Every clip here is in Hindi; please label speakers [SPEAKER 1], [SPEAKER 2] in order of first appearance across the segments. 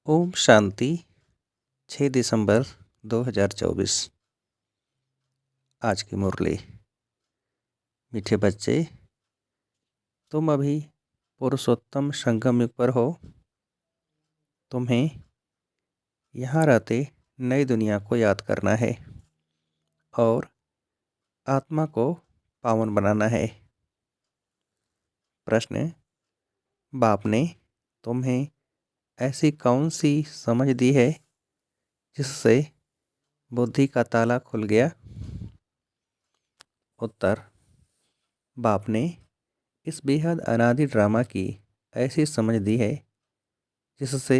[SPEAKER 1] ओम शांति। 6 दिसंबर 2024। आज की मुरली। मीठे बच्चे, तुम अभी पुरुषोत्तम संगम युग पर हो। तुम्हें यहाँ रहते नई दुनिया को याद करना है और आत्मा को पावन बनाना है। प्रश्न: बाप ने तुम्हें ऐसी कौन सी समझ दी है जिससे बुद्धि का ताला खुल गया? उत्तर: बाप ने इस बेहद अनादि ड्रामा की ऐसी समझ दी है जिससे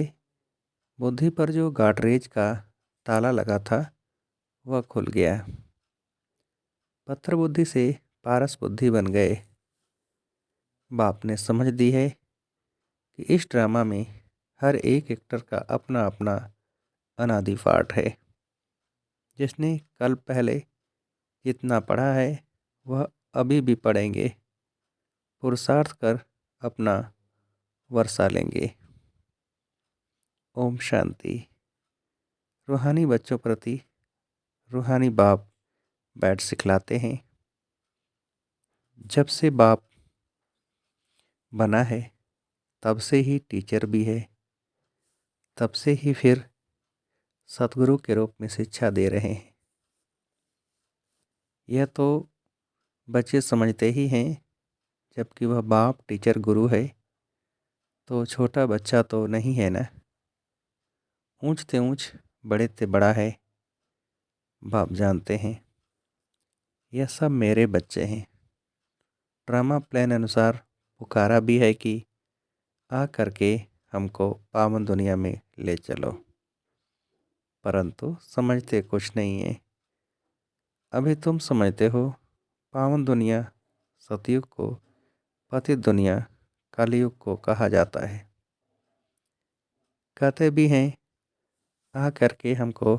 [SPEAKER 1] बुद्धि पर जो गाडरेज का ताला लगा था वह खुल गया। पत्थर बुद्धि से पारस बुद्धि बन गए। बाप ने समझ दी है कि इस ड्रामा में हर एक एक्टर का अपना अपना अनादि पार्ट है। जिसने कल पहले जितना पढ़ा है वह अभी भी पढ़ेंगे, पुरुषार्थ कर अपना वर्षा लेंगे। ओम शांति। रूहानी बच्चों प्रति रूहानी बाप बैठ सिखलाते हैं। जब से बाप बना है तब से ही टीचर भी है, तब से ही फिर सतगुरु के रूप में शिक्षा दे रहे हैं। यह तो बच्चे समझते ही हैं, जबकि वह बाप टीचर गुरु है तो छोटा बच्चा तो नहीं है ना। ऊंच ते ऊंच, बड़े ते बड़ा है। बाप जानते हैं यह सब मेरे बच्चे हैं। ड्रामा प्लान अनुसार पुकारा भी है कि आ करके हमको पावन दुनिया में ले चलो, परंतु समझते कुछ नहीं है। अभी तुम समझते हो पावन दुनिया सतयुग को, पतित दुनिया कलयुग को कहा जाता है। कहते भी हैं आ करके हमको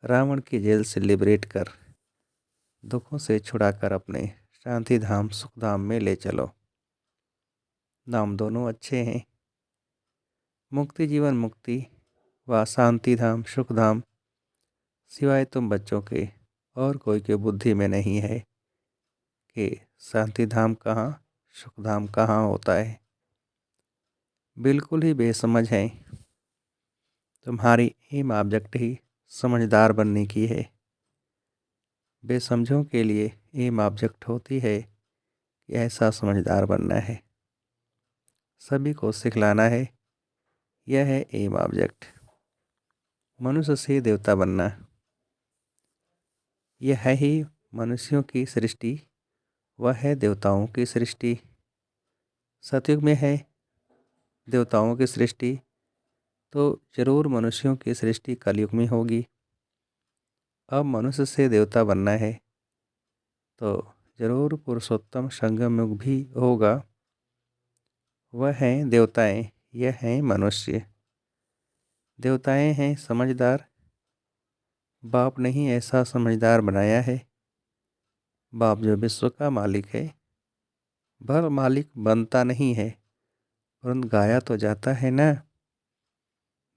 [SPEAKER 1] रावण की जेल से लिबरेट कर, दुखों से छुड़ाकर अपने शांति धाम सुख धाम में ले चलो। नाम दोनों अच्छे हैं। मुक्ति जीवन मुक्ति व शांति धाम सुख धाम सिवाय तुम बच्चों के और कोई के बुद्धि में नहीं है कि शांति धाम कहाँ, सुख धाम कहाँ होता है। बिल्कुल ही बेसमझ है। तुम्हारी एम ऑब्जेक्ट ही समझदार बनने की है। बेसमझों के लिए एम ऑब्जेक्ट होती है कि ऐसा समझदार बनना है, सभी को सिखलाना है। यह है एम ऑब्जेक्ट। मनुष्य से देवता बनना, यह है ही मनुष्यों की सृष्टि, वह है देवताओं की सृष्टि। सतयुग में है देवताओं की सृष्टि, तो जरूर मनुष्यों की सृष्टि कलयुग में होगी। अब मनुष्य से देवता बनना है तो जरूर पुरुषोत्तम संगम युग भी होगा। वह हैं देवताएं, यह हैं मनुष्य। देवताएं हैं समझदार, बाप ने ही ऐसा समझदार बनाया है। बाप जो विश्व का मालिक है, भर मालिक बनता नहीं है परंतु गाया तो जाता है ना।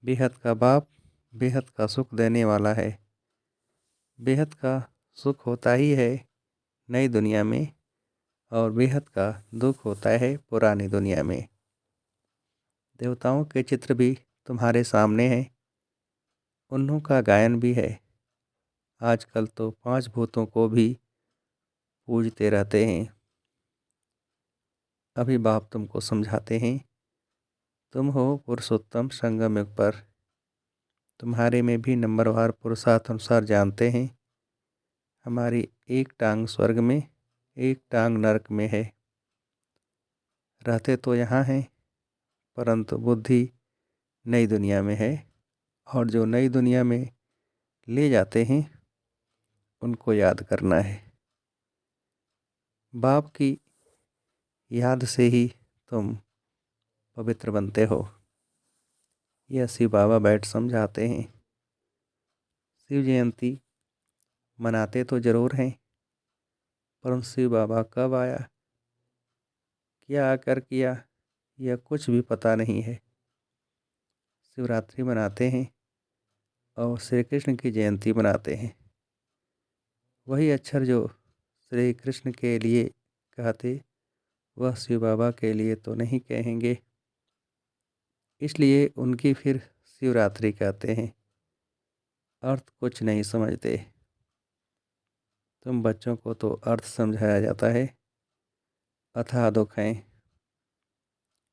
[SPEAKER 1] बेहद का बाप बेहद का सुख देने वाला है। बेहद का सुख होता ही है नई दुनिया में और बेहद का दुख होता है पुरानी दुनिया में। देवताओं के चित्र भी तुम्हारे सामने हैं, उन्हों का गायन भी है। आजकल तो 5 भूतों को भी पूजते रहते हैं। अभी बाप तुमको समझाते हैं, तुम हो पुरुषोत्तम संगम युग पर। तुम्हारे में भी नंबरवार पुरुषार्थ अनुसार जानते हैं। हमारी एक टांग स्वर्ग में, एक टांग नरक में है। रहते तो यहाँ हैं परंतु बुद्धि नई दुनिया में है, और जो नई दुनिया में ले जाते हैं उनको याद करना है। बाप की याद से ही तुम पवित्र बनते हो। यह शिव बाबा बैठ समझाते हैं। शिव जयंती मनाते तो ज़रूर हैं, परंतु शिव बाबा कब आया, क्या आकर किया, यह कुछ भी पता नहीं है। शिवरात्रि मनाते हैं और श्री कृष्ण की जयंती मनाते हैं। वही अक्षर जो श्री कृष्ण के लिए कहते वह शिव बाबा के लिए तो नहीं कहेंगे, इसलिए उनकी फिर शिवरात्रि कहते हैं। अर्थ कुछ नहीं समझते। तुम बच्चों को तो अर्थ समझाया जाता है। अथाह दुख हैं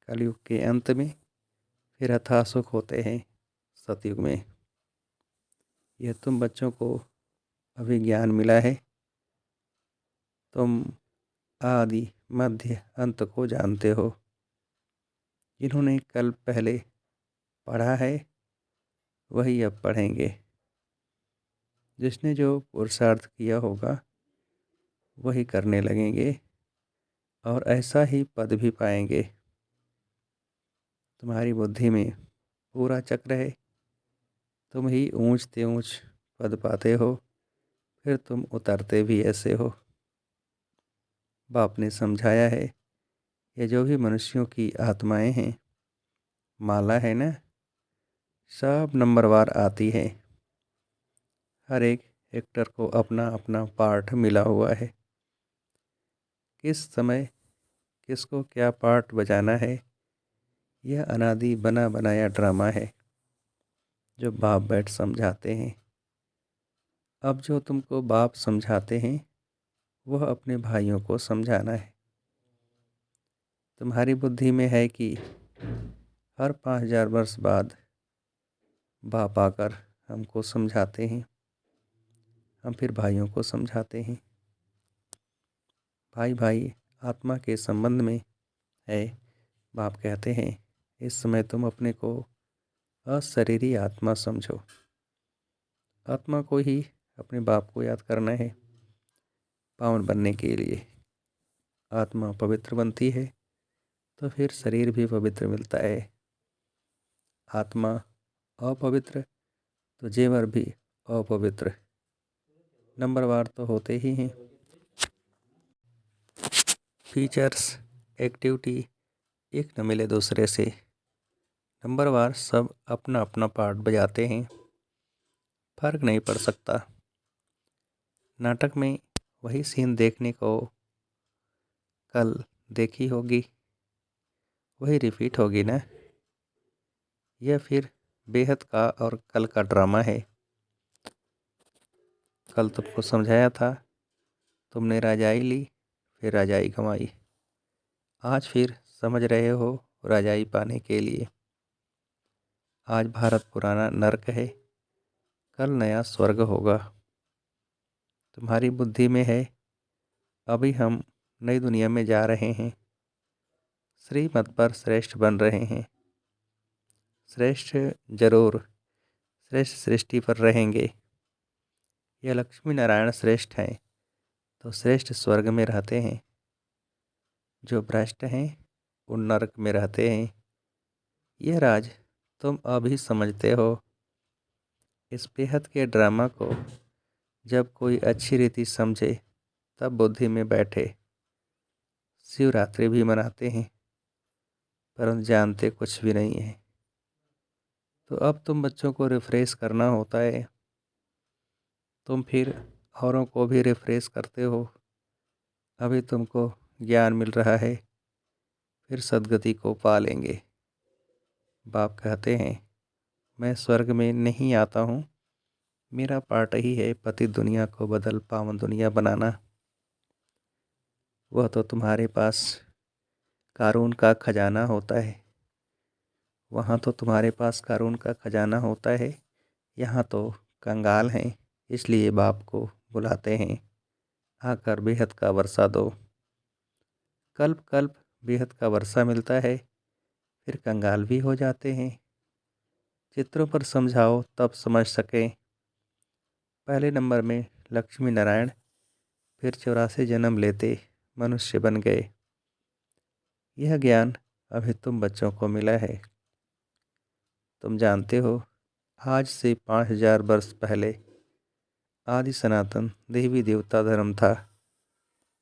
[SPEAKER 1] कलयुग के अंत में, फिर अथाह सुख होते हैं सतयुग में। यह तुम बच्चों को अभी ज्ञान मिला है। तुम आदि मध्य अंत को जानते हो। जिन्होंने कल पहले पढ़ा है वही अब पढ़ेंगे। जिसने जो पुरुषार्थ किया होगा वही करने लगेंगे और ऐसा ही पद भी पाएंगे। तुम्हारी बुद्धि में पूरा चक्र है। तुम ही ऊंचते ऊंच पद पाते हो, फिर तुम उतरते भी ऐसे हो। बाप ने समझाया है, ये जो भी मनुष्यों की आत्माएं हैं, माला है ना, सब नंबरवार आती है। हर एक एक्टर को अपना अपना पार्ट मिला हुआ है। किस समय किसको क्या पार्ट बजाना है, यह अनादि बना बनाया ड्रामा है जो बाप बैठ समझाते हैं। अब जो तुमको बाप समझाते हैं वह अपने भाइयों को समझाना है। तुम्हारी बुद्धि में है कि हर 5000 वर्ष बाद बाप आकर हमको समझाते हैं, हम फिर भाइयों को समझाते हैं। भाई भाई आत्मा के संबंध में है। बाप कहते हैं इस समय तुम अपने को अशरीरी आत्मा समझो। आत्मा को ही अपने बाप को याद करना है पावन बनने के लिए। आत्मा पवित्र बनती है तो फिर शरीर भी पवित्र मिलता है। आत्मा अपवित्र तो जेवर भी अपवित्र, नंबरवार तो होते ही हैं। फीचर्स एक्टिविटी एक न मिले दूसरे से। नंबरवार सब अपना अपना पार्ट बजाते हैं, फर्क नहीं पड़ सकता। नाटक में वही सीन देखने को कल देखी होगी, वही रिपीट होगी ना। यह फिर बेहद का और कल का ड्रामा है। कल तुमको समझाया था, तुमने राजाई ली फिर राजाई गंवाई। आज फिर समझ रहे हो राजाई पाने के लिए। आज भारत पुराना नरक है, कल नया स्वर्ग होगा। तुम्हारी बुद्धि में है अभी हम नई दुनिया में जा रहे हैं, श्रीमत पर श्रेष्ठ बन रहे हैं। श्रेष्ठ जरूर श्रेष्ठ सृष्टि पर रहेंगे। यह लक्ष्मी नारायण श्रेष्ठ हैं तो श्रेष्ठ स्वर्ग में रहते हैं। जो भ्रष्ट हैं वो नरक में रहते हैं। यह राज तुम अभी समझते हो। इस बेहद के ड्रामा को जब कोई अच्छी रीति समझे तब बुद्धि में बैठे। शिवरात्रि भी मनाते हैं परंतु जानते कुछ भी नहीं है। तो अब तुम बच्चों को रिफ्रेश करना होता है। तुम फिर औरों को भी रिफ्रेश करते हो। अभी तुमको ज्ञान मिल रहा है, फिर सद्गति को पा लेंगे। बाप कहते हैं मैं स्वर्ग में नहीं आता हूँ, मेरा पार्ट ही है पति दुनिया को बदल पावन दुनिया बनाना। वह तो तुम्हारे पास कारून का खजाना होता है। वहाँ तो तुम्हारे पास कारून का खजाना होता है, यहाँ तो कंगाल हैं, इसलिए बाप को बुलाते हैं आकर बेहद का वर्षा दो। कल्प कल्प बेहद का वर्षा मिलता है, फिर कंगाल भी हो जाते हैं। चित्रों पर समझाओ तब समझ सकें। पहले नंबर में लक्ष्मी नारायण, फिर 84 जन्म लेते मनुष्य बन गए। यह ज्ञान अभी तुम बच्चों को मिला है। तुम जानते हो आज से 5000 वर्ष पहले आदि सनातन देवी देवता धर्म था,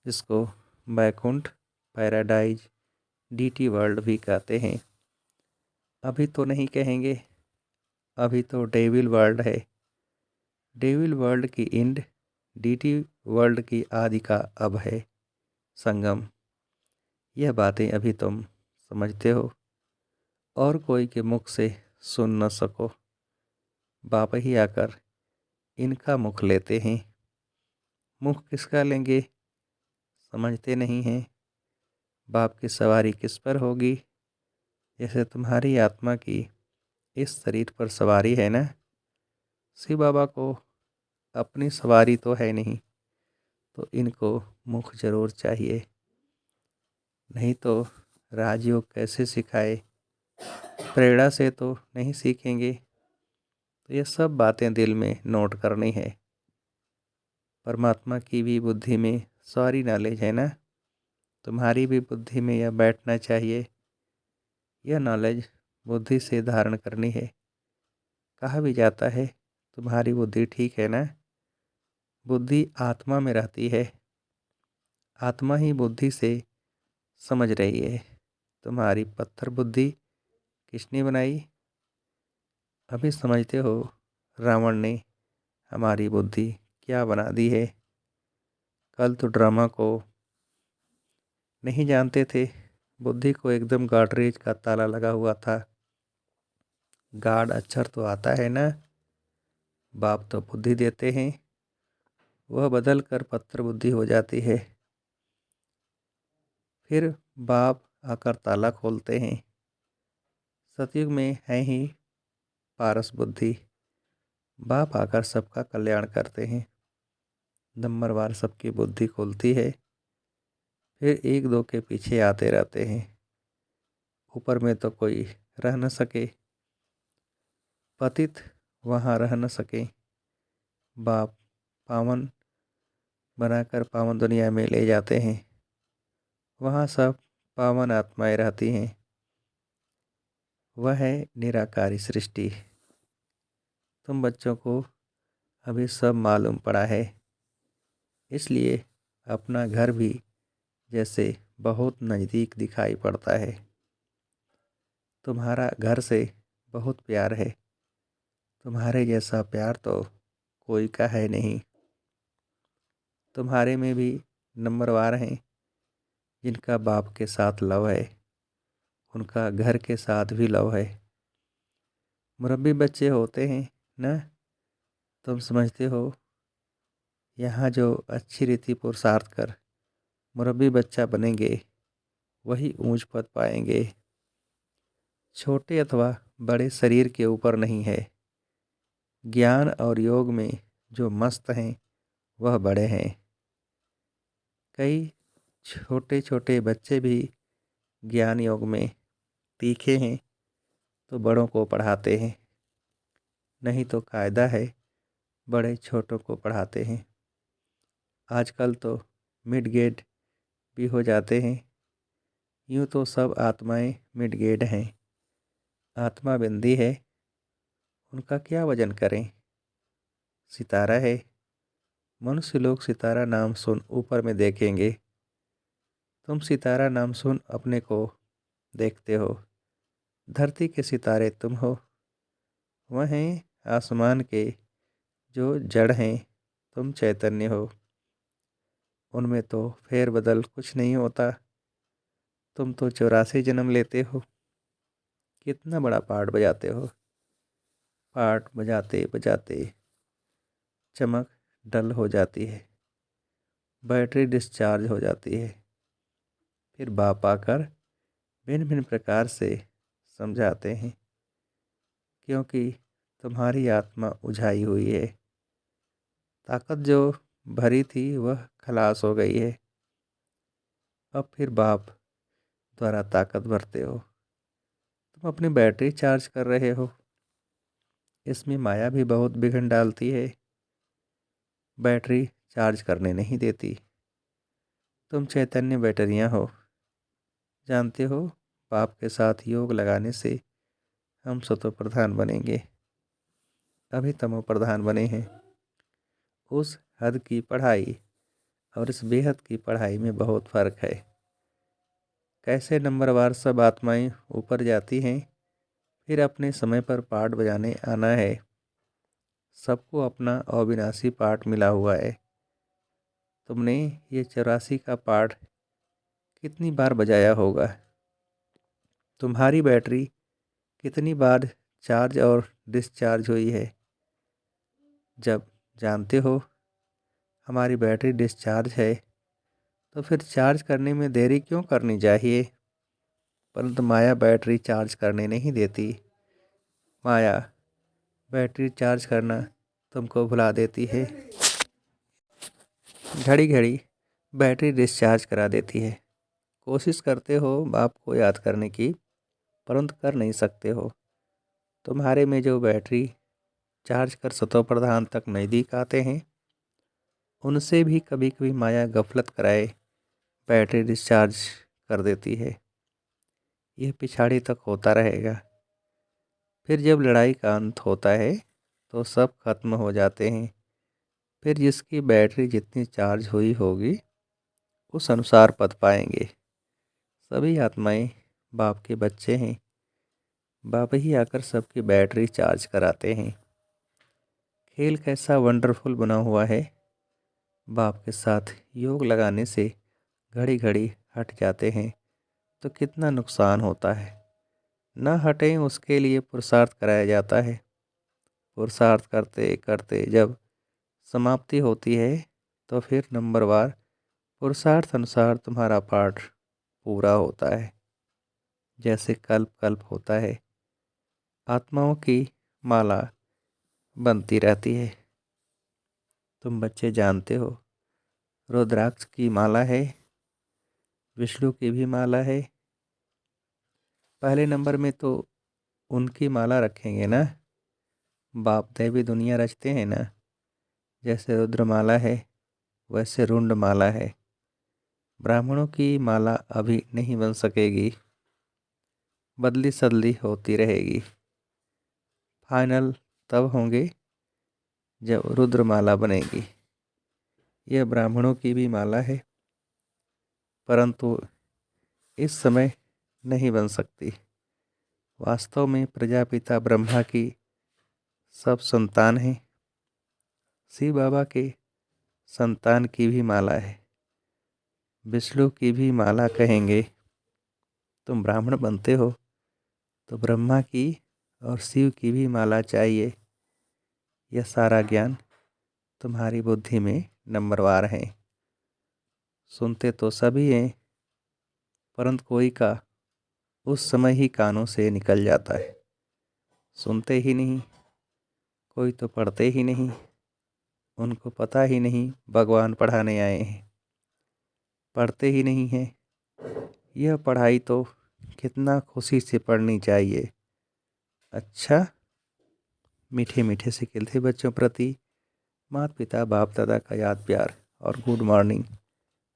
[SPEAKER 1] जिसको बैकुंठ, पैराडाइज, डीटी वर्ल्ड भी कहते हैं। अभी तो नहीं कहेंगे, अभी तो डेविल वर्ल्ड है। डेविल वर्ल्ड की इंड, डीटी वर्ल्ड की आदि का अब है संगम। यह बातें अभी तुम समझते हो और कोई के मुख से सुन न सको। बाप ही आकर इनका मुख लेते हैं। मुख किसका लेंगे समझते नहीं हैं। बाप की सवारी किस पर होगी? जैसे तुम्हारी आत्मा की इस शरीर पर सवारी है ना, शिव बाबा को अपनी सवारी तो है नहीं, तो इनको मुख जरूर चाहिए। नहीं तो राजयोग कैसे सिखाए? प्रेरणा से तो नहीं सीखेंगे। तो ये सब बातें दिल में नोट करनी है। परमात्मा की भी बुद्धि में सारी नॉलेज है ना, तुम्हारी भी बुद्धि में यह बैठना चाहिए। यह नॉलेज बुद्धि से धारण करनी है। कहा भी जाता है तुम्हारी बुद्धि ठीक है ना। बुद्धि आत्मा में रहती है। आत्मा ही बुद्धि से समझ रही है। तुम्हारी पत्थर बुद्धि किसने बनाई? अभी समझते हो रावण ने हमारी बुद्धि क्या बना दी है। कल तो ड्रामा को नहीं जानते थे। बुद्धि को एकदम गॉडरेज का ताला लगा हुआ था। गाड अक्षर तो आता है ना। बाप तो बुद्धि देते हैं, वह बदल कर पत्थर बुद्धि हो जाती है। फिर बाप आकर ताला खोलते हैं। सतयुग में है ही पारस बुद्धि। बाप आकर सबका कल्याण करते हैं। नंबरवार सबकी बुद्धि खोलती है। फिर एक दो के पीछे आते रहते हैं। ऊपर में तो कोई रह न सके, पतित वहाँ रह न सके। बाप पावन बनाकर पावन दुनिया में ले जाते हैं। वहाँ सब पावन आत्माएं रहती हैं। वह है निराकारी सृष्टि। तुम बच्चों को अभी सब मालूम पड़ा है, इसलिए अपना घर भी जैसे बहुत नज़दीक दिखाई पड़ता है। तुम्हारा घर से बहुत प्यार है। तुम्हारे जैसा प्यार तो कोई का है नहीं। तुम्हारे में भी नंबरवार हैं जिनका बाप के साथ लव है, उनका घर के साथ भी लव है। मुरब्बी बच्चे होते हैं ना, तुम समझते हो। यहाँ जो अच्छी रीति पुरुषार्थ कर मुरब्बी बच्चा बनेंगे वही ऊंच पद पाएंगे। छोटे अथवा बड़े शरीर के ऊपर नहीं है। ज्ञान और योग में जो मस्त हैं वह बड़े हैं। कई छोटे छोटे बच्चे भी ज्ञान योग में तीखे हैं तो बड़ों को पढ़ाते हैं। नहीं तो कायदा है बड़े छोटों को पढ़ाते हैं। आजकल तो मिड गेट भी हो जाते हैं। यूँ तो सब आत्माएं मिड गेट हैं। आत्मा बिंदी है, उनका क्या वजन करें? सितारा है। मनुष्य लोग सितारा नाम सुन ऊपर में देखेंगे। तुम सितारा नाम सुन अपने को देखते हो। धरती के सितारे तुम हो। वह हैं आसमान के जो जड़ हैं, तुम चैतन्य हो। उनमें तो फेर बदल कुछ नहीं होता। तुम तो 84 जन्म लेते हो। कितना बड़ा पार्ट बजाते हो। पार्ट बजाते बजाते चमक डल हो जाती है, बैटरी डिस्चार्ज हो जाती है। फिर बाप आकर भिन्न भिन्न प्रकार से समझाते हैं, क्योंकि तुम्हारी आत्मा उझाई हुई है। ताकत जो भरी थी वह खलास हो गई है। अब फिर बाप द्वारा ताकत भरते हो। तुम अपनी बैटरी चार्ज कर रहे हो। इसमें माया भी बहुत बिघन डालती है। बैटरी चार्ज करने नहीं देती। तुम चैतन्य बैटरियां हो। जानते हो बाप के साथ योग लगाने से हम सतो प्रधान बनेंगे। अभी तमो प्रधान बने हैं। उस हद की पढ़ाई और इस बेहद की पढ़ाई में बहुत फ़र्क है। कैसे नंबरवार सब आत्माएं ऊपर जाती हैं, फिर अपने समय पर पाठ बजाने आना है। सबको अपना अविनाशी पाठ मिला हुआ है। तुमने ये 84 का पाठ कितनी बार बजाया होगा? तुम्हारी बैटरी कितनी बार चार्ज और डिस्चार्ज हुई है? जब जानते हो हमारी बैटरी डिस्चार्ज है तो फिर चार्ज करने में देरी क्यों करनी चाहिए? परंतु माया बैटरी चार्ज करने नहीं देती। माया बैटरी चार्ज करना तुमको भुला देती है। घड़ी घड़ी बैटरी डिस्चार्ज करा देती है। कोशिश करते हो बाप को याद करने की, परंतु कर नहीं सकते हो। तुम्हारे में जो बैटरी चार्ज कर सतो प्रधान तक नज़दीक आते हैं, उनसे भी कभी कभी माया गफलत कराए बैटरी डिस्चार्ज कर देती है। यह पिछाड़ी तक होता रहेगा। फिर जब लड़ाई का अंत होता है तो सब खत्म हो जाते हैं। फिर जिसकी बैटरी जितनी चार्ज हुई होगी उस अनुसार पद पाएंगे। सभी आत्माएं बाप के बच्चे हैं। बाप ही आकर सबकी बैटरी चार्ज कराते हैं। खेल कैसा वंडरफुल बना हुआ है। बाप के साथ योग लगाने से घड़ी घड़ी हट जाते हैं तो कितना नुकसान होता है। न हटें उसके लिए पुरुषार्थ कराया जाता है। पुरुषार्थ करते करते जब समाप्ति होती है तो फिर नंबरवार पुरुषार्थ अनुसार तुम्हारा पाठ पूरा होता है। जैसे कल्प कल्प होता है, आत्माओं की माला बनती रहती है। तुम बच्चे जानते हो रुद्राक्ष की माला है, विष्णु की भी माला है। पहले नंबर में तो उनकी माला रखेंगे ना। बाप दैवी दुनिया रचते हैं ना। जैसे रुद्रमाला है वैसे रुंड माला है। ब्राह्मणों की माला अभी नहीं बन सकेगी, बदली सदली होती रहेगी। फाइनल तब होंगे जब रुद्रमाला बनेगी। यह ब्राह्मणों की भी माला है, परंतु इस समय नहीं बन सकती। वास्तव में प्रजापिता ब्रह्मा की सब संतान हैं। शिव बाबा के संतान की भी माला है। विष्णु की भी माला कहेंगे। तुम ब्राह्मण बनते हो तो ब्रह्मा की और शिव की भी माला चाहिए। यह सारा ज्ञान तुम्हारी बुद्धि में नंबरवार है। सुनते तो सभी हैं, परंतु कोई का उस समय ही कानों से निकल जाता है। सुनते ही नहीं, कोई तो पढ़ते ही नहीं। उनको पता ही नहीं भगवान पढ़ाने आए हैं। पढ़ते ही नहीं हैं। यह पढ़ाई तो कितना खुशी से पढ़नी चाहिए। अच्छा, मीठे मीठे से खिलते बच्चों प्रति माता पिता बाप दादा का याद प्यार और गुड मॉर्निंग।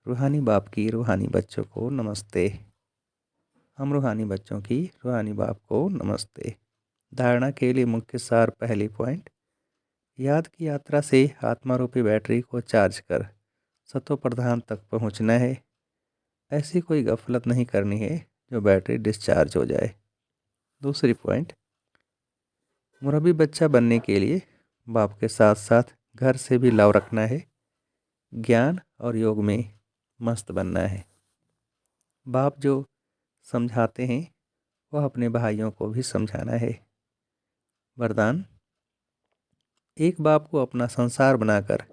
[SPEAKER 1] रूहानी बाप की रूहानी बच्चों को नमस्ते। हम रूहानी बच्चों की रूहानी बाप को नमस्ते। धारणा के लिए मुख्य सार पहली पॉइंट, याद की यात्रा से आत्मा रूपी बैटरी को चार्ज कर सतो प्रधान तक पहुंचना है। ऐसी कोई गफलत नहीं करनी है जो बैटरी डिस्चार्ज हो जाए। दूसरी पॉइंट, मुरब्बी बच्चा बनने के लिए बाप के साथ साथ घर से भी लव रखना है। ज्ञान और योग में मस्त बनना है। बाप जो समझाते हैं वह अपने भाइयों को भी समझाना है। वरदान, एक बाप को अपना संसार बनाकर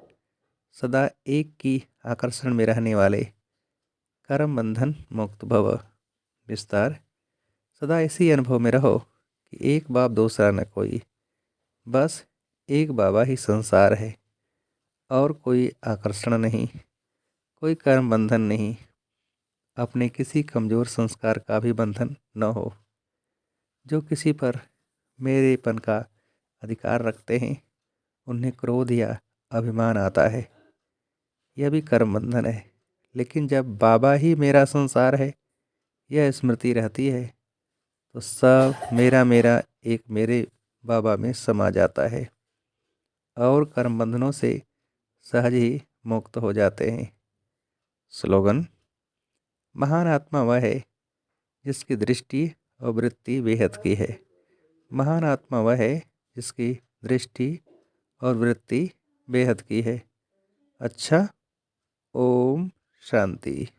[SPEAKER 1] सदा एक की आकर्षण में रहने वाले कर्म बंधन मुक्त भव। विस्तार, सदा इसी अनुभव में रहो कि एक बाप दूसरा न कोई, बस एक बाबा ही संसार है और कोई आकर्षण नहीं, कोई कर्म बंधन नहीं। अपने किसी कमज़ोर संस्कार का भी बंधन न हो। जो किसी पर मेरेपन का अधिकार रखते हैं उन्हें क्रोध या अभिमान आता है। यह भी कर्म बंधन है। लेकिन जब बाबा ही मेरा संसार है यह स्मृति रहती है तो सब मेरा मेरा एक मेरे बाबा में समा जाता है और कर्म बंधनों से सहज ही मुक्त हो जाते हैं। स्लोगन, महान आत्मा वह है जिसकी दृष्टि और वृत्ति बेहद की है। महान आत्मा वह है जिसकी दृष्टि और वृत्ति बेहद की है। अच्छा, ओम शांति।